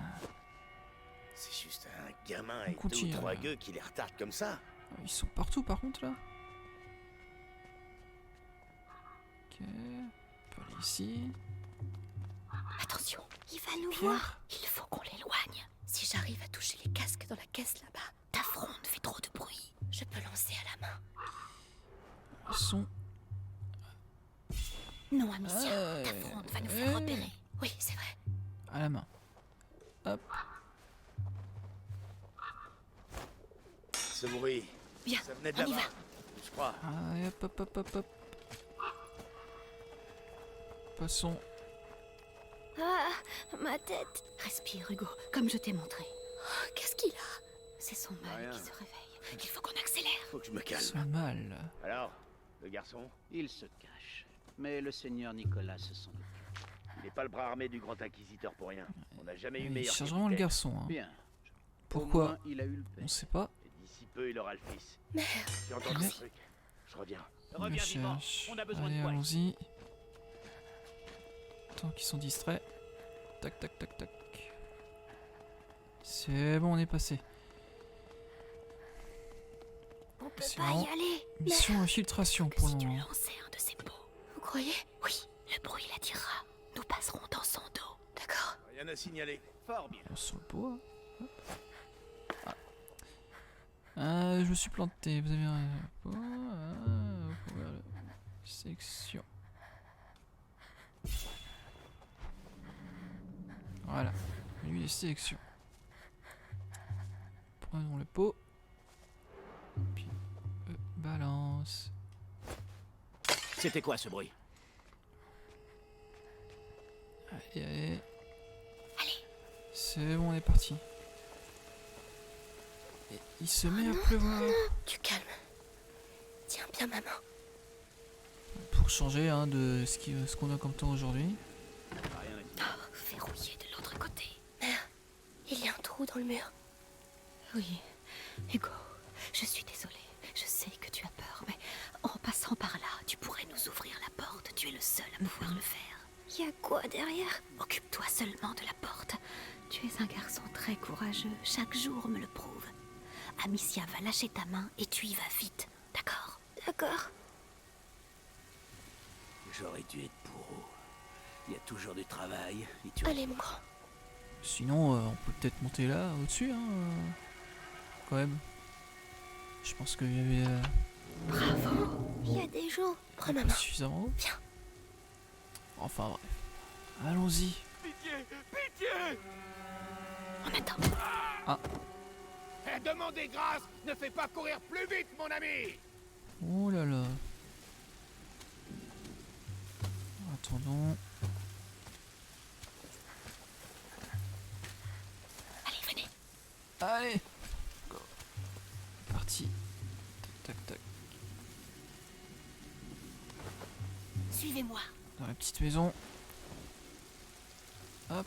[SPEAKER 12] C'est juste un gamin
[SPEAKER 1] On
[SPEAKER 12] et
[SPEAKER 1] continue,
[SPEAKER 12] deux ou trois
[SPEAKER 1] là.
[SPEAKER 12] gueux qui les retardent comme ça.
[SPEAKER 1] Ils sont partout par contre là. Ok, on peut aller ici.
[SPEAKER 3] Attention, il va nous
[SPEAKER 1] Pierre.
[SPEAKER 3] voir. Il faut qu'on l'éloigne. Si j'arrive à toucher les casques dans la caisse là-bas,
[SPEAKER 10] Ta fronde fait trop de bruit.
[SPEAKER 3] je peux lancer à la main.
[SPEAKER 1] Ils sont.
[SPEAKER 10] Non, Amicia, ta fronde va nous faire repérer.
[SPEAKER 3] Oui, c'est vrai.
[SPEAKER 1] À la main. Hop.
[SPEAKER 12] Ce bruit,
[SPEAKER 10] Bien,
[SPEAKER 12] ça venait de
[SPEAKER 10] on y
[SPEAKER 12] là-bas,
[SPEAKER 10] va.
[SPEAKER 12] je crois.
[SPEAKER 1] Allez, hop, hop, hop, hop, hop. Passons.
[SPEAKER 3] Ah, ma tête.
[SPEAKER 10] Respire, Hugo, comme je t'ai montré.
[SPEAKER 3] Oh, qu'est-ce qu'il a?
[SPEAKER 10] C'est son mal
[SPEAKER 12] Rien.
[SPEAKER 10] qui se réveille. Il faut qu'on accélère.
[SPEAKER 12] Faut que je me calme.
[SPEAKER 1] C'est mal.
[SPEAKER 12] Alors, le garçon,
[SPEAKER 13] Il se cache. Mais le seigneur Nicolas s'en occupe.
[SPEAKER 12] il n'est pas le bras armé du grand inquisiteur pour rien. On n'a jamais eu
[SPEAKER 1] Il
[SPEAKER 12] meilleur
[SPEAKER 1] cherche vraiment le
[SPEAKER 12] capitaine.
[SPEAKER 1] garçon. Hein.
[SPEAKER 13] Bien.
[SPEAKER 1] Pourquoi
[SPEAKER 13] Au moins, il a eu le paix.
[SPEAKER 1] On sait pas.
[SPEAKER 12] Et d'ici peu, il aura le fils.
[SPEAKER 3] Merde.
[SPEAKER 12] J'ai entendu
[SPEAKER 1] Mais-
[SPEAKER 12] un truc. Je reviens.
[SPEAKER 1] On le cherche. Allez, allons-y. Tant qu'ils sont distraits. Tac, tac, tac, tac. C'est bon, on est passé.
[SPEAKER 3] On peut
[SPEAKER 1] C'est
[SPEAKER 3] pas
[SPEAKER 1] vraiment
[SPEAKER 3] y aller.
[SPEAKER 1] mission infiltration
[SPEAKER 10] Que
[SPEAKER 1] pour
[SPEAKER 10] si
[SPEAKER 1] le
[SPEAKER 10] tu
[SPEAKER 1] moment.
[SPEAKER 10] lançais un de ces pots.
[SPEAKER 3] Vous croyez?
[SPEAKER 10] Oui, le bruit l'attirera. Nous passerons dans son dos.
[SPEAKER 3] D'accord.
[SPEAKER 12] Rien à signaler.
[SPEAKER 13] Fort bien.
[SPEAKER 1] Sur le pot. Hop. Ah, je me suis planté. Vous avez un pot. Voilà. Sélection. Voilà. Lui, les sélections. Prenons le pot. Puis, balance.
[SPEAKER 5] C'était quoi ce bruit?
[SPEAKER 1] Allez, allez. C'est bon, on est parti. Et il se met à pleuvoir.
[SPEAKER 3] Tu calmes. Tiens bien ma main.
[SPEAKER 1] Pour changer hein, de ce qu'on a comme temps aujourd'hui.
[SPEAKER 10] Verrouillé de l'autre côté.
[SPEAKER 3] Mère, il y a un trou dans le mur.
[SPEAKER 10] Oui, Hugo, je suis désolée. Je sais que tu as peur, mais en passant par là, tu pourrais nous ouvrir la porte. Tu es le seul à pouvoir le faire.
[SPEAKER 3] Il y a quoi derrière?
[SPEAKER 10] Occupe-toi seulement de la porte. Tu es un garçon très très courageux. Chaque jour me le prouve. Amicia va lâcher ta main et tu y vas vite. D'accord?
[SPEAKER 3] D'accord.
[SPEAKER 4] J'aurais dû être bourreau. Il y a toujours du travail. Et tu...
[SPEAKER 3] Allez, mon grand.
[SPEAKER 1] Sinon, on peut peut-être monter là, au-dessus, hein. Quand même. Je pense qu'il y avait...
[SPEAKER 3] Bravo. Il y a des jours. Prends ma main.
[SPEAKER 1] Suffisamment haut.
[SPEAKER 3] Viens.
[SPEAKER 1] Enfin bref. Allons-y.
[SPEAKER 11] Pitié! Pitié!
[SPEAKER 3] On attend.
[SPEAKER 1] Ah.
[SPEAKER 11] Demandez grâce! Ne fais pas courir plus vite, mon ami!
[SPEAKER 1] Oh là là. Attendons.
[SPEAKER 3] Allez, venez.
[SPEAKER 1] Allez. Go. Parti. Tac, tac, tac.
[SPEAKER 3] Suivez-moi.
[SPEAKER 1] Dans la petite maison. Hop.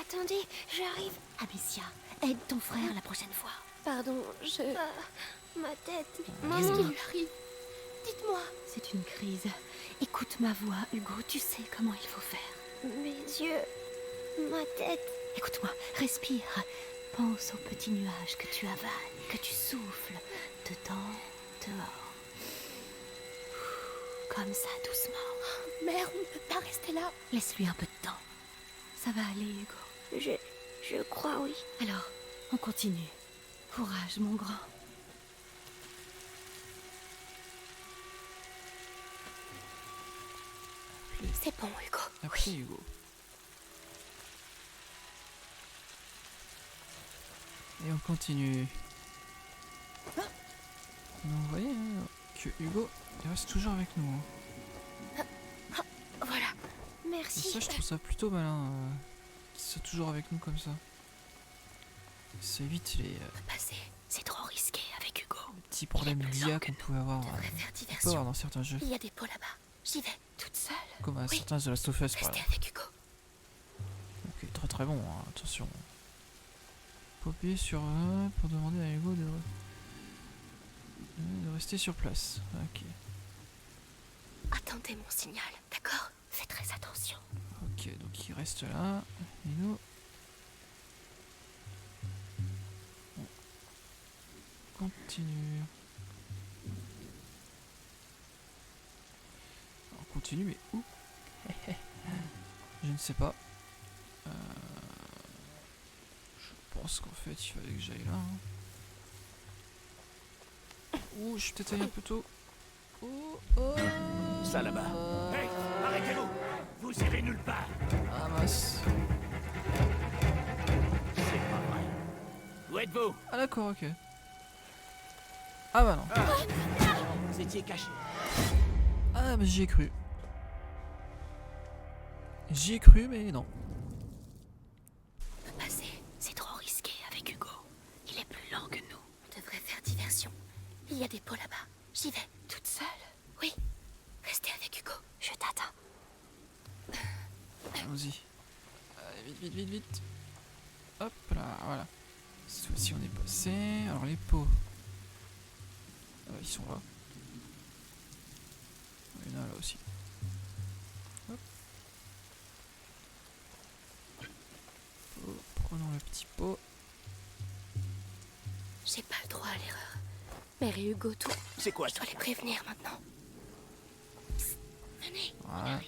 [SPEAKER 3] Attendez, j'arrive.
[SPEAKER 10] Amicia, aide ton frère la prochaine fois.
[SPEAKER 3] Pardon, ma tête. Qu'est-ce qui lui arrive? Dites-moi.
[SPEAKER 10] C'est une crise. Écoute ma voix, Hugo, tu sais comment il faut faire.
[SPEAKER 3] Mes yeux. Ma tête.
[SPEAKER 10] Écoute-moi, respire. Pense aux petits nuages que tu avales, que tu souffles dedans, dehors. Comme ça, doucement.
[SPEAKER 3] Mère, on ne peut pas rester là.
[SPEAKER 10] Laisse-lui un peu de temps. Ça va aller, Hugo.
[SPEAKER 3] Je crois, oui.
[SPEAKER 10] Alors, on continue. Courage, mon grand.
[SPEAKER 3] C'est bon, Hugo.
[SPEAKER 1] Après, Hugo. Et on continue. Donc, vous voyez hein, que Hugo, il reste toujours avec nous. Hein.
[SPEAKER 3] Voilà.
[SPEAKER 1] Et
[SPEAKER 3] Merci.
[SPEAKER 1] ça, je trouve ça plutôt malin. Qu'il soit toujours avec nous comme ça. Ça évite les
[SPEAKER 3] Passer. C'est trop risqué avec Hugo.
[SPEAKER 1] petits problèmes d'IA qu'on pouvait avoir, dans certains jeux.
[SPEAKER 3] Il y a des pots là-bas. J'y vais, toute seule.
[SPEAKER 1] Comme à certains The Last of Us, par
[SPEAKER 3] Restez
[SPEAKER 1] exemple.
[SPEAKER 3] avec Hugo.
[SPEAKER 1] Ok, très très bon, hein, attention. Faut appuyer sur pour demander à Hugo de rester sur place. Ok.
[SPEAKER 3] Attendez mon signal, d'accord? Faites très attention.
[SPEAKER 1] Ok, donc il reste là. Et nous... On continue. On continue, mais où? Je ne sais pas. Je pense qu'en fait, il fallait que j'aille là. Hein. Ouh, je suis peut-être allé un peu tôt. Oh, oh.
[SPEAKER 4] Ça là-bas.
[SPEAKER 11] Hey, arrêtez-vous! Vous irez nulle part!
[SPEAKER 1] Ah mince.
[SPEAKER 4] C'est pas vrai.
[SPEAKER 11] Où êtes-vous?
[SPEAKER 1] Ah d'accord, ok. Ah bah non.
[SPEAKER 4] Vous étiez caché.
[SPEAKER 1] Ah bah j'y ai cru. J'y ai cru, mais non.
[SPEAKER 3] Passer, c'est trop risqué avec Hugo. Il est plus lent que nous. On devrait faire diversion. Il y a des pots là-bas. J'y vais, toute seule. Oui. Restez avec Hugo. Je t'attends.
[SPEAKER 1] Allons-y. Allez, vite, vite, vite, vite. Hop là, voilà. Cette fois-ci on est passé. Alors les pots. Ils sont là. Il y en a là aussi. Hop. Prenons le petit pot.
[SPEAKER 3] J'ai pas le droit à l'erreur. Mère et Hugo, tout.
[SPEAKER 4] C'est quoi
[SPEAKER 3] Je dois les prévenir maintenant. Psst, venez.
[SPEAKER 1] Voilà.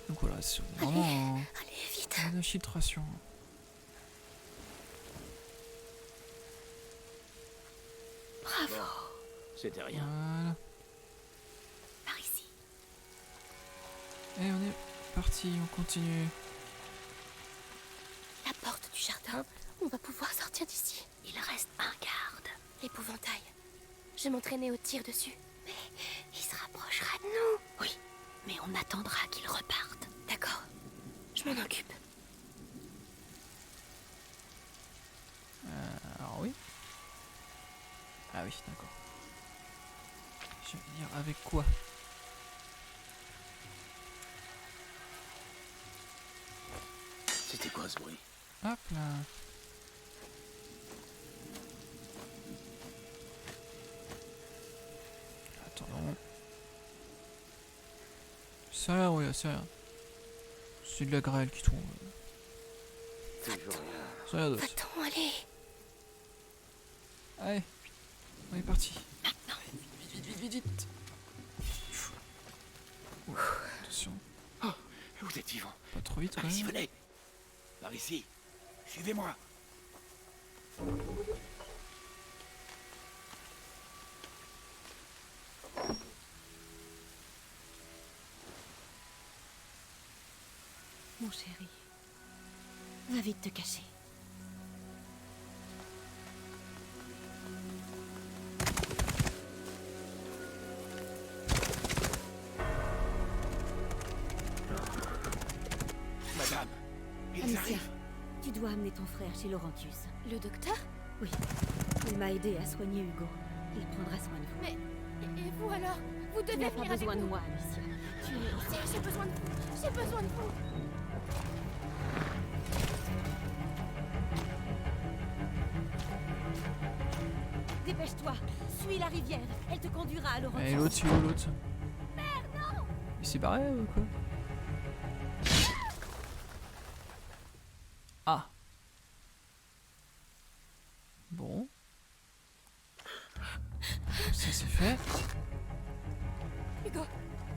[SPEAKER 1] Donc voilà, c'est vraiment
[SPEAKER 3] Allez, vite.
[SPEAKER 1] une infiltration.
[SPEAKER 3] Bravo.
[SPEAKER 4] C'était rien.
[SPEAKER 1] Voilà.
[SPEAKER 3] Par ici.
[SPEAKER 1] Et on est parti, on continue.
[SPEAKER 3] La porte du jardin. On va pouvoir sortir d'ici. Il reste un garde. L'épouvantail. Je m'entraînais au tir dessus. Mais il se rapprochera de nous.
[SPEAKER 10] Oui, mais on attendra qu'il reparte.
[SPEAKER 3] D'accord. Je m'en occupe.
[SPEAKER 1] Alors oui. Ah oui, d'accord. Je vais dire avec quoi?
[SPEAKER 4] C'était quoi ce bruit?
[SPEAKER 1] Hop là. Attendons. C'est rien, oui, c'est rien. C'est de la grêle qui tombe.
[SPEAKER 5] Toujours rien.
[SPEAKER 1] C'est rien d'autre.
[SPEAKER 3] Va-t'en, allez.
[SPEAKER 1] Allez, on est parti. Vite. Oh, attention.
[SPEAKER 5] Oh, vous êtes vivant.
[SPEAKER 1] Pas trop vite quand
[SPEAKER 5] Par ici,
[SPEAKER 1] même.
[SPEAKER 5] venez. Par ici. Suivez-moi.
[SPEAKER 10] Mon chéri, va vite te cacher.
[SPEAKER 5] Madame, ils
[SPEAKER 10] Amicia,
[SPEAKER 5] arrivent.
[SPEAKER 10] tu dois amener ton frère chez Laurentius.
[SPEAKER 3] Le docteur?
[SPEAKER 10] Oui, il m'a aidé à soigner Hugo. Il prendra soin de vous.
[SPEAKER 3] Mais... Et vous alors? Vous
[SPEAKER 10] Tu
[SPEAKER 3] devez
[SPEAKER 10] n'as pas
[SPEAKER 3] venir avec
[SPEAKER 10] besoin de
[SPEAKER 3] nous.
[SPEAKER 10] moi, Amicia. Tu es...
[SPEAKER 3] J'ai besoin de vous. J'ai besoin de vous.
[SPEAKER 10] Dépêche-toi, suis la rivière. Elle te conduira à Laurentius.
[SPEAKER 1] Et l'autre, celui-là, l'autre.
[SPEAKER 3] Merde, non!
[SPEAKER 1] Il s'est barré ou quoi? Ah. Bon. Ça c'est fait.
[SPEAKER 3] Hugo,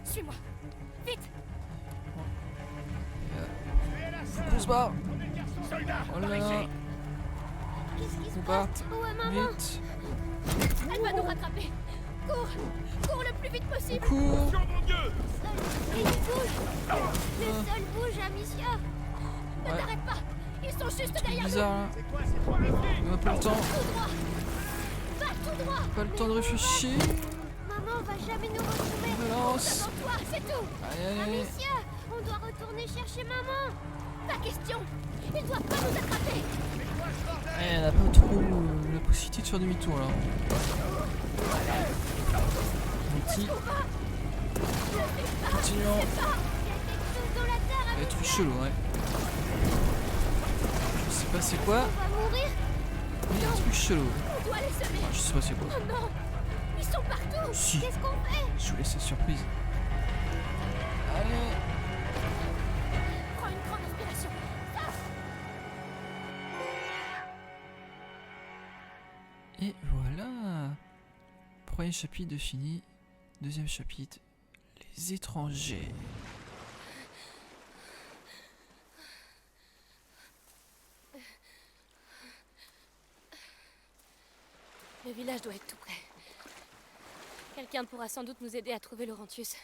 [SPEAKER 3] suis-moi. Vite!
[SPEAKER 1] On se barre.
[SPEAKER 11] Soldat,
[SPEAKER 1] Oh là là.
[SPEAKER 3] Qu'est-ce qui se
[SPEAKER 1] On part.
[SPEAKER 3] passe? Où est maman?
[SPEAKER 1] Vite.
[SPEAKER 3] Elle va nous rattraper. Cours! Cours le plus vite possible!
[SPEAKER 1] Cours.
[SPEAKER 11] oh mon Dieu!
[SPEAKER 3] Et il bouge! Le sol bouge, Amicia! Ne
[SPEAKER 1] Ouais.
[SPEAKER 3] t'arrête pas! Ils sont juste
[SPEAKER 1] C'est
[SPEAKER 3] derrière
[SPEAKER 1] bizarre là.
[SPEAKER 11] C'est quoi ces trois rêveries?
[SPEAKER 1] On a pas le temps.
[SPEAKER 3] nous! Tout droit! Va tout droit!
[SPEAKER 1] Pas le temps de réfléchir.
[SPEAKER 3] Maman va jamais nous retrouver!
[SPEAKER 1] Balance.
[SPEAKER 3] Devant toi, c'est tout!
[SPEAKER 1] Allez.
[SPEAKER 3] Amicia! On doit retourner chercher maman! Pas question! Ils doivent pas nous attraper!
[SPEAKER 1] On a pas trop la possibilité de faire demi-tour là. Petit. Continuons. Ça va être chelou, ouais. Je sais pas c'est quoi,
[SPEAKER 3] On va mourir!
[SPEAKER 1] mais il y a un truc chelou.
[SPEAKER 3] On doit les semer!
[SPEAKER 1] Je sais pas c'est quoi.
[SPEAKER 3] Oh non! Ils sont partout!
[SPEAKER 1] Si.
[SPEAKER 3] Qu'est-ce qu'on fait?
[SPEAKER 1] Je vous laisse la surprise. Allez.
[SPEAKER 3] Prends une grande inspiration!
[SPEAKER 1] Et voilà. Premier chapitre de fini. Deuxième chapitre. Les étrangers.
[SPEAKER 3] Le village doit être tout près. Quelqu'un pourra sans doute nous aider à trouver Laurentius.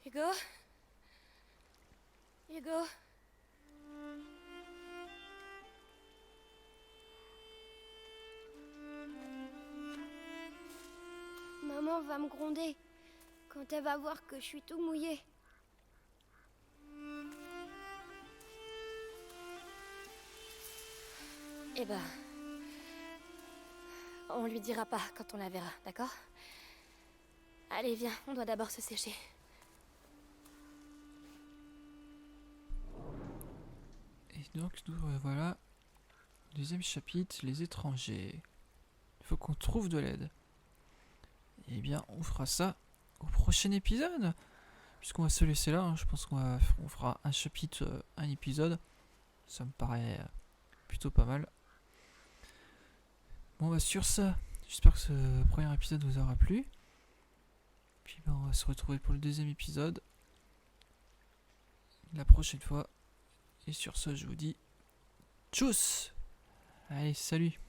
[SPEAKER 3] Hugo? Hugo? Maman va me gronder quand elle va voir que je suis tout mouillé. Eh ben, on lui dira pas quand on la verra, d'accord? Allez, viens, on doit d'abord se sécher.
[SPEAKER 1] Et donc, nous voilà. Deuxième chapitre, les étrangers. Il faut qu'on trouve de l'aide. Eh bien, on fera ça au prochain épisode. Puisqu'on va se laisser là, hein. Je pense qu'on fera un chapitre, un épisode. Ça me paraît plutôt pas mal. Bon, bah sur ça, j'espère que ce premier épisode vous aura plu. Puis ben, on va se retrouver pour le deuxième épisode la prochaine fois. Et sur ce, je vous dis tchuss. Allez, salut.